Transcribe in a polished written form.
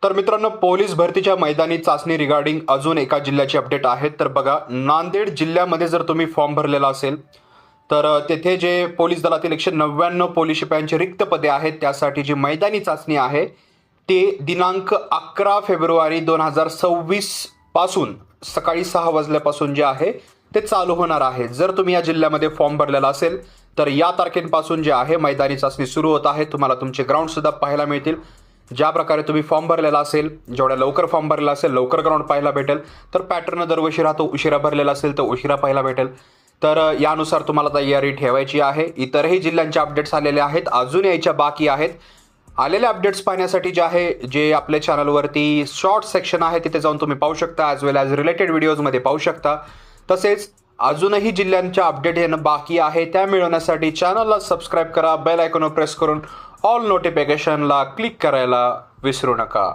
तर मित्रांनो, पोलीस भरतीच्या मैदानी चाचणी रिगार्डिंग अजून एका जिल्ह्याची अपडेट आहे. तर बघा, नांदेड जिल्ह्यामध्ये जर तुम्ही फॉर्म भरलेला असेल तर तेथे जे पोलीस दलातील 199 पोलीस शिपायांची रिक्त पदे आहेत त्यासाठी जी मैदानी चाचणी आहे ते दिनांक 11 फेब्रुवारी 2026 पासून सकाळी 6 वाजल्यापासून जे आहे ते चालू होणार आहे. जर तुम्ही या जिल्ह्यामध्ये फॉर्म भरलेला असेल तर या तारखेपासून जे आहे मैदानी चाचणी सुरू होत आहे. तुम्हाला तुमचे ग्राउंड सुद्धा पाहायला मिळतील. ज्या प्रकारे तुम्ही फॉर्म भरलेला असेल, जेवढ्या लवकर फॉर्म भरलेला असेल लवकर ग्राउंड पाहायला भेटेल. तर पॅटर्न दरवर्षी राहतो, उशिरा भरलेला असेल तर उशिरा पाहायला भेटेल. तर यानुसार तुम्हाला तयारी ठेवायची आहे. इतरही जिल्ह्यांचे अपडेट्स आलेले आहेत, अजून यायच्या बाकी आहेत. आलेले अपडेट्स पाहण्यासाठी जे आपल्या चॅनलवरती शॉर्ट सेक्शन आहे तिथे जाऊन तुम्ही पाहू शकता, ॲज वेल ॲज रिलेटेड व्हिडिओजमध्ये पाहू शकता. तसेच अजूनही जिल्ह्यांच्या अपडेट येणं बाकी आहे, त्या मिळवण्यासाठी चॅनलला सबस्क्राईब करा, बेल आयकॉनवर प्रेस करून ऑल नोटिफिकेशनला क्लिक करायला विसरू नका.